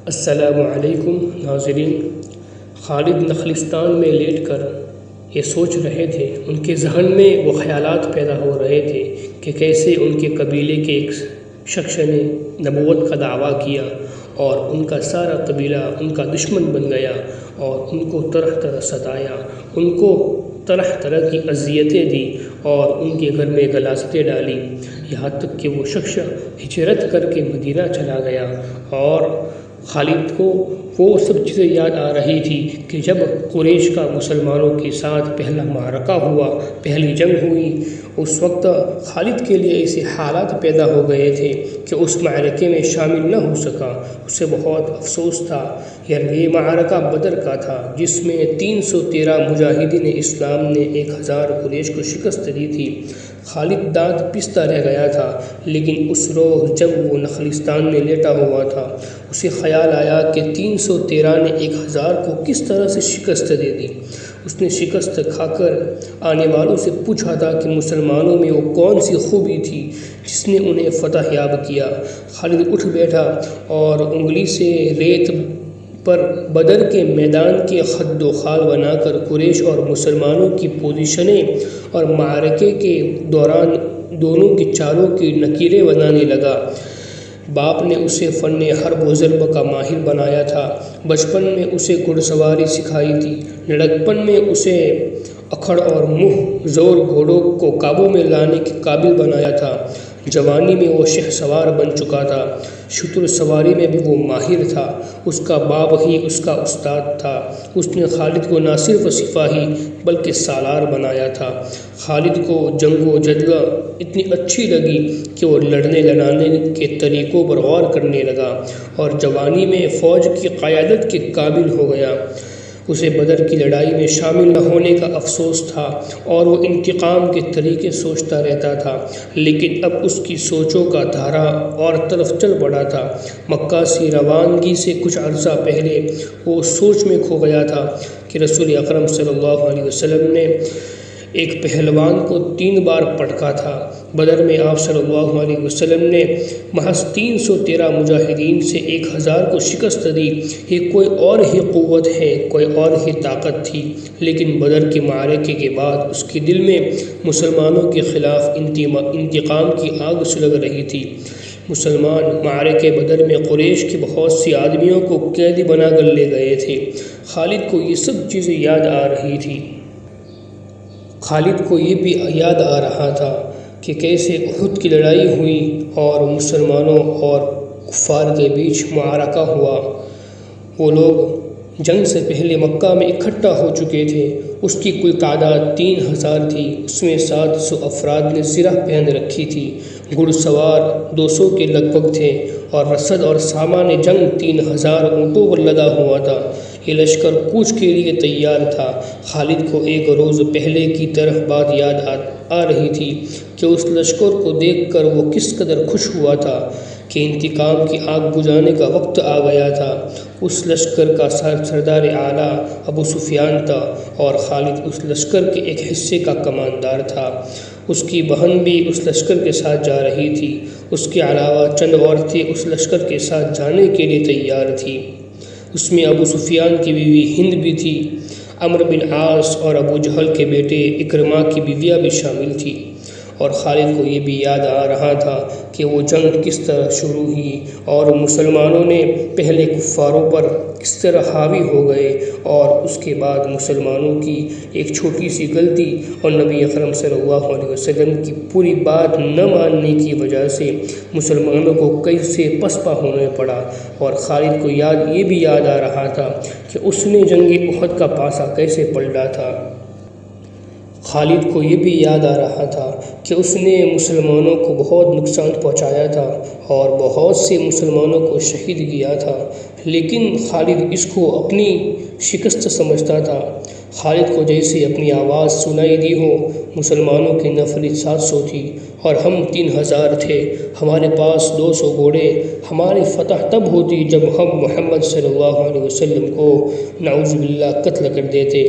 السلام علیکم ناظرین۔ خالد نخلستان میں لیٹ کر یہ سوچ رہے تھے، ان کے ذہن میں وہ خیالات پیدا ہو رہے تھے کہ کیسے ان کے قبیلے کے ایک شخص نے نبوت کا دعویٰ کیا اور ان کا سارا قبیلہ ان کا دشمن بن گیا اور ان کو طرح طرح ستایا، ان کو طرح طرح کی اذیتیں دی اور ان کے گھر میں غلاظتیں ڈالی، یہاں تک کہ وہ شخص ہجرت کر کے مدینہ چلا گیا۔ اور خالد کو وہ سب چیزیں یاد آ رہی تھی کہ جب قریش کا مسلمانوں کے ساتھ پہلا معرکہ ہوا، پہلی جنگ ہوئی، اس وقت خالد کے لیے ایسے حالات پیدا ہو گئے تھے کہ اس معرکے میں شامل نہ ہو سکا۔ اسے بہت افسوس تھا۔ یہ معرکہ بدر کا تھا جس میں 313 مجاہدین اسلام نے 1000 قریش کو شکست دی تھی۔ خالد دانت پیستا رہ گیا تھا، لیکن اس روز جب وہ نخلستان میں لیٹا ہوا تھا، اسے خیال آیا کہ 313 نے 1000 کو کس طرح سے شکست دے دی۔ اس نے شکست کھا کر آنے والوں سے پوچھا تھا کہ مسلمانوں میں وہ کون سی خوبی تھی جس نے انہیں فتح یاب کیا۔ خالد اٹھ بیٹھا اور انگلی سے ریت پر بدر کے میدان کے خد و خال بنا کر قریش اور مسلمانوں کی پوزیشنیں اور معرکے کے دوران دونوں کے چالوں کی نکیریں بنانے لگا۔ باپ نے اسے فن حرب و ضرب کا ماہر بنایا تھا، بچپن میں اسے گھڑ سواری سکھائی تھی، لڑکپن میں اسے اکھڑ اور منہ زور گھوڑوں کو قابو میں لانے کے قابل بنایا تھا، جوانی میں وہ شہ سوار بن چکا تھا، شتر سواری میں بھی وہ ماہر تھا، اس کا باپ ہی اس کا استاد تھا۔ اس نے خالد کو نہ صرف سپاہی بلکہ سالار بنایا تھا۔ خالد کو جنگ و جدل اتنی اچھی لگی کہ وہ لڑنے لڑانے کے طریقوں پر غور کرنے لگا اور جوانی میں فوج کی قیادت کے قابل ہو گیا۔ اسے بدر کی لڑائی میں شامل نہ ہونے کا افسوس تھا اور وہ انتقام کے طریقے سوچتا رہتا تھا، لیکن اب اس کی سوچوں کا دھارا اور طرف چل پڑا تھا۔ مکہ سے روانگی سے کچھ عرصہ پہلے وہ سوچ میں کھو گیا تھا کہ رسول اکرم صلی اللہ علیہ وسلم نے ایک پہلوان کو 3 بار پٹکا تھا۔ بدر میں آپ صلی اللہ علیہ وسلم نے محض 313 مجاہدین سے 1000 کو شکست دی۔ یہ کوئی اور ہی قوت ہے، کوئی اور ہی طاقت تھی، لیکن بدر کے معرکے کے بعد اس کے دل میں مسلمانوں کے خلاف انتقام کی آگ سلگ رہی تھی۔ مسلمان معرکے بدر میں قریش کے بہت سی آدمیوں کو قیدی بنا کر لے گئے تھے۔ خالد کو یہ سب چیزیں یاد آ رہی تھی۔ خالد کو یہ بھی یاد آ رہا تھا کہ کیسے احد کی لڑائی ہوئی اور مسلمانوں اور کفار کے بیچ معرکہ ہوا۔ وہ لوگ جنگ سے پہلے مکہ میں اکٹھا ہو چکے تھے۔ اس کی کل تعداد 3000 تھی۔ اس میں 700 افراد نے زرہ پہن رکھی تھی، گھڑ سوار 200 کے لگ بھگ تھے اور رسد اور سامان جنگ 3000 اونٹوں پر لدا ہوا تھا۔ یہ لشکر کوچ کے لیے تیار تھا۔ خالد کو ایک روز پہلے کی طرح بات یاد آ رہی تھی کہ اس لشکر کو دیکھ کر وہ کس قدر خوش ہوا تھا کہ انتقام کی آگ بجھانے کا وقت آ گیا تھا۔ اس لشکر کا سردار اعلیٰ ابو سفیان تھا اور خالد اس لشکر کے ایک حصے کا کماندار تھا۔ اس کی بہن بھی اس لشکر کے ساتھ جا رہی تھی۔ اس کے علاوہ چند عورتیں اس لشکر کے ساتھ جانے کے لیے تیار تھیں۔ اس میں ابو سفیان کی بیوی ہند بھی تھی، عمرو بن عاص اور ابو جہل کے بیٹے اکرمہ کی بیویاں بھی شامل تھیں۔ اور خالد کو یہ بھی یاد آ رہا تھا کہ وہ جنگ کس طرح شروع ہوئی اور مسلمانوں نے پہلے کفاروں پر کس طرح حاوی ہو گئے، اور اس کے بعد مسلمانوں کی ایک چھوٹی سی غلطی اور نبی اکرم صلی اللہ علیہ وسلم کی پوری بات نہ ماننے کی وجہ سے مسلمانوں کو کیسے پسپا ہونا پڑا۔ اور خالد کو یہ بھی یاد آ رہا تھا کہ اس نے جنگ احد کا پاسا کیسے پلٹا تھا۔ خالد کو یہ بھی یاد آ رہا تھا کہ اس نے مسلمانوں کو بہت نقصان پہنچایا تھا اور بہت سے مسلمانوں کو شہید کیا تھا، لیکن خالد اس کو اپنی شکست سمجھتا تھا۔ خالد کو جیسے اپنی آواز سنائی دی ہو۔ مسلمانوں کی نفرت 700 تھی اور ہم 3000 تھے، ہمارے پاس 200 گھوڑے۔ ہماری فتح تب ہوتی جب ہم محمد صلی اللہ علیہ وسلم کو نعوذ باللہ قتل کر دیتے۔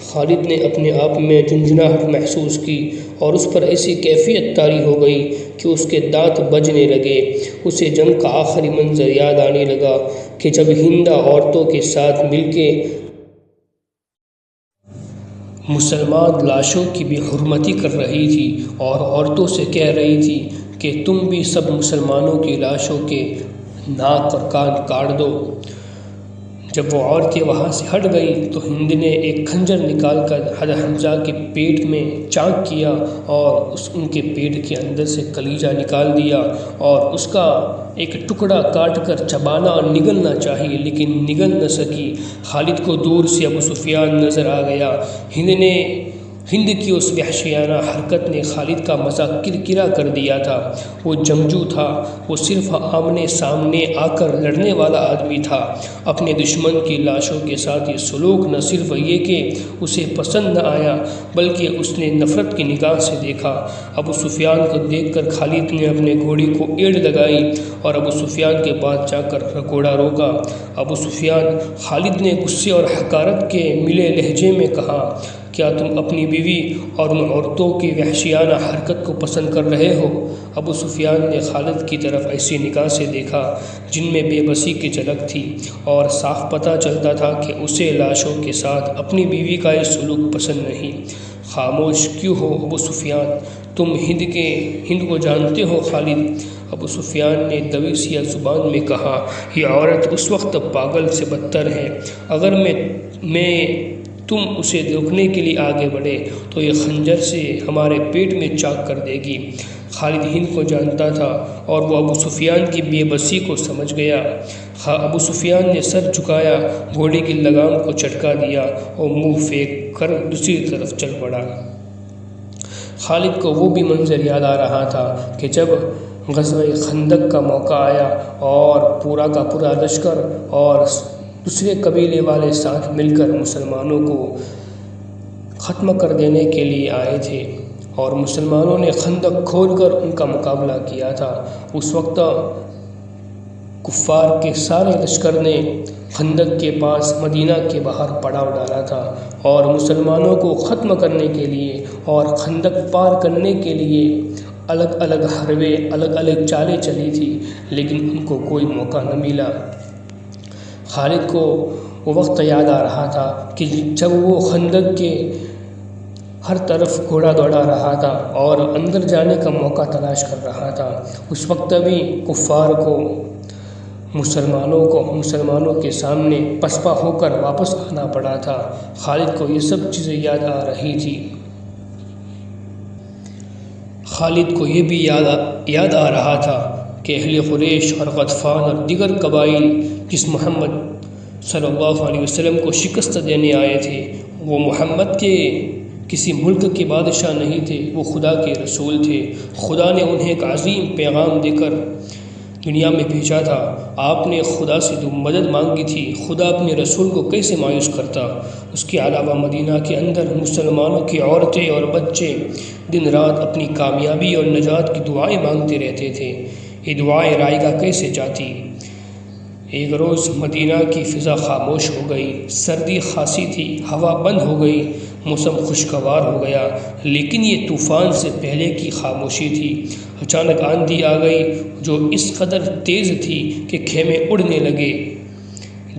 خالد نے اپنے آپ میں جھنجھناہٹ محسوس کی اور اس پر ایسی کیفیت طاری ہو گئی کہ اس کے دانت بجنے لگے۔ اسے جنگ کا آخری منظر یاد آنے لگا کہ جب ہندہ عورتوں کے ساتھ مل کے مسلمان لاشوں کی بے حرمتی کر رہی تھی اور عورتوں سے کہہ رہی تھی کہ تم بھی سب مسلمانوں کی لاشوں کے ناک اور کان کاٹ دو۔ جب وہ عورتیں وہاں سے ہٹ گئیں تو ہند نے ایک کھنجر نکال کر حضرت حمزہ کے پیٹ میں چاک کیا اور ان کے پیٹ کے اندر سے کلیجہ نکال دیا اور اس کا ایک ٹکڑا کاٹ کر چبانا اور نگلنا چاہیے لیکن نگل نہ سکی۔ خالد کو دور سے ابو سفیان نظر آ گیا۔ ہند کی اس وحشیانہ حرکت نے خالد کا مزاق کرکرا کر دیا تھا۔ وہ جنگجو تھا، وہ صرف آمنے سامنے آ کر لڑنے والا آدمی تھا۔ اپنے دشمن کی لاشوں کے ساتھ یہ سلوک نہ صرف یہ کہ اسے پسند نہ آیا بلکہ اس نے نفرت کی نگاہ سے دیکھا۔ ابو سفیان کو دیکھ کر خالد نے اپنے گھوڑے کو ایڑ لگائی اور ابو سفیان کے پاس جا کر گھوڑا روکا۔ ابو سفیان، خالد نے غصے اور حقارت کے ملے لہجے میں کہا، کیا تم اپنی بیوی اور ان عورتوں کی وحشیانہ حرکت کو پسند کر رہے ہو؟ ابو سفیان نے خالد کی طرف ایسی نگاہ سے دیکھا جن میں بے بسی کی جھلک تھی اور صاف پتہ چلتا تھا کہ اسے لاشوں کے ساتھ اپنی بیوی کا یہ سلوک پسند نہیں۔ خاموش کیوں ہو ابو سفیان؟ تم ہند کو جانتے ہو خالد؟ ابو سفیان نے دویسیہ زبان میں کہا، یہ عورت اس وقت پاگل سے بدتر ہے۔ اگر تم اسے روکنے کے لیے آگے بڑھے تو یہ خنجر سے ہمارے پیٹ میں چاک کر دے گی۔ خالد ہند کو جانتا تھا اور وہ ابو سفیان کی بے بسی کو سمجھ گیا۔ ابو سفیان نے سر جھکایا، گھوڑے کی لگام کو چٹکا دیا اور منہ پھینک کر دوسری طرف چل پڑا۔ خالد کو وہ بھی منظر یاد آ رہا تھا کہ جب غزوہ خندق کا موقع آیا اور پورا کا پورا لشکر اور دوسرے قبیلے والے ساتھ مل کر مسلمانوں کو ختم کر دینے کے لیے آئے تھے اور مسلمانوں نے خندق کھول کر ان کا مقابلہ کیا تھا۔ اس وقت کفار کے سارے لشکر نے خندق کے پاس مدینہ کے باہر پڑاؤ ڈالا تھا اور مسلمانوں کو ختم کرنے کے لیے اور خندق پار کرنے کے لیے الگ الگ حربے، الگ الگ چالیں چلی تھی لیکن ان کو کوئی موقع نہ ملا۔ خالد کو وہ وقت یاد آ رہا تھا کہ جب وہ خندق کے ہر طرف گھوڑا دوڑا رہا تھا اور اندر جانے کا موقع تلاش کر رہا تھا۔ اس وقت بھی کفار کو مسلمانوں کے سامنے پسپا ہو کر واپس آنا پڑا تھا۔ خالد کو یہ سب چیزیں یاد آ رہی تھی۔ خالد کو یہ بھی یاد آ رہا تھا کہ اہل قریش اور غطفان اور دیگر قبائل جس محمد صلی اللہ علیہ وسلم کو شکست دینے آئے تھے وہ محمد کے کسی ملک کے بادشاہ نہیں تھے، وہ خدا کے رسول تھے۔ خدا نے انہیں ایک عظیم پیغام دے کر دنیا میں بھیجا تھا۔ آپ نے خدا سے جو مدد مانگی تھی، خدا اپنے رسول کو کیسے مایوس کرتا؟ اس کے علاوہ مدینہ کے اندر مسلمانوں کی عورتیں اور بچے دن رات اپنی کامیابی اور نجات کی دعائیں مانگتے رہتے تھے۔ یہ دعائیں رائگاں کیسے جاتی؟ ایک روز مدینہ کی فضا خاموش ہو گئی، سردی خاصی تھی، ہوا بند ہو گئی، موسم خوشگوار ہو گیا، لیکن یہ طوفان سے پہلے کی خاموشی تھی۔ اچانک آندھی آ گئی جو اس قدر تیز تھی کہ خیمے اڑنے لگے۔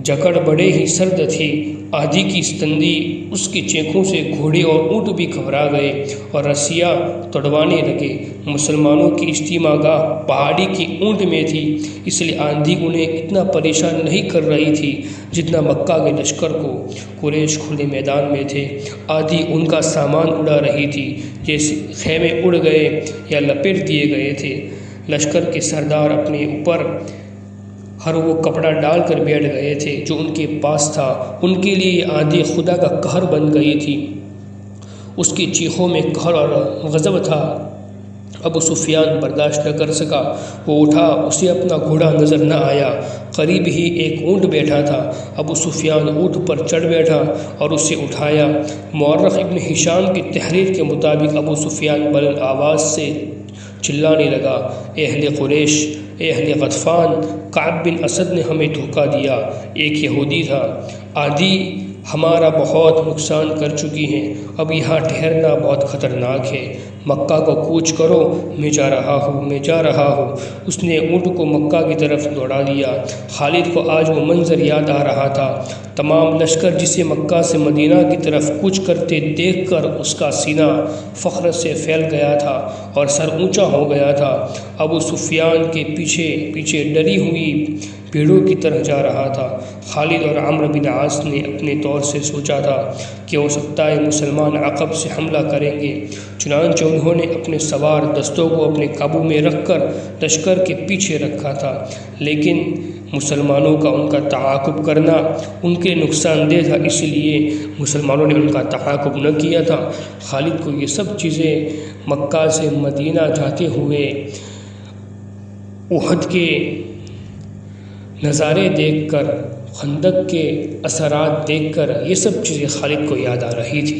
جکڑ بڑے ہی سرد تھی، آندھی کی ستندی اس کی چینخوں سے گھوڑے اور اونٹ بھی گھبرا گئے اور رسیاں تڑوانے لگے۔ مسلمانوں کی اجتماع گاہ پہاڑی کی اونٹ میں تھی، اس لیے آندھی انہیں اتنا پریشان نہیں کر رہی تھی جتنا مکہ کے لشکر کو۔ قریش کھلے میدان میں تھے، آندھی ان کا سامان اڑا رہی تھی جیسے خیمے اڑ گئے یا لپیٹ دیے گئے تھے۔ لشکر کے سردار اپنے اوپر ہر وہ کپڑا ڈال کر بیٹھ گئے تھے جو ان کے پاس تھا۔ ان کے لیے آندھی خدا کا قہر بن گئی تھی، اس کی چیخوں میں قہر اور غضب تھا۔ ابو سفیان برداشت نہ کر سکا، وہ اٹھا، اسے اپنا گھوڑا نظر نہ آیا۔ قریب ہی ایک اونٹ بیٹھا تھا۔ ابو سفیان اونٹ پر چڑھ بیٹھا اور اسے اٹھایا۔ مورخ ابن ہشام کی تحریر کے مطابق ابو سفیان بلند آواز سے چلانے لگا، اے اہل قریش، اے اہل غطفان، کعب بن اسد نے ہمیں دھوکہ دیا۔ ایک یہودی تھا، آدھی ہمارا بہت نقصان کر چکی ہیں، اب یہاں ٹھہرنا بہت خطرناک ہے، مکہ کو کوچ کرو، میں جا رہا ہوں۔ اس نے اونٹ کو مکہ کی طرف دوڑا دیا۔ خالد کو آج وہ منظر یاد آ رہا تھا، تمام لشکر جسے مکہ سے مدینہ کی طرف کوچ کرتے دیکھ کر اس کا سینہ فخر سے پھیل گیا تھا اور سر اونچا ہو گیا تھا۔ ابو سفیان کے پیچھے ڈری ہوئی بھیڑوں کی طرح جا رہا تھا۔ خالد اور عمرو بن عاص نے اپنے طور سے سوچا تھا کہ ہو سکتا ہے مسلمان عقب سے حملہ کریں گے، چنانچہ انہوں نے اپنے سوار دستوں کو اپنے قابو میں رکھ کر لشکر کے پیچھے رکھا تھا، لیکن مسلمانوں کا ان کا تعاقب کرنا ان کے نقصان دہ تھا، اس لیے مسلمانوں نے ان کا تعاقب نہ کیا تھا۔ خالد کو یہ سب چیزیں مکہ سے مدینہ جاتے ہوئے احد کے نظارے دیکھ کر، خندق کے اثرات دیکھ کر، یہ سب چیزیں خالد کو یاد آ رہی تھی۔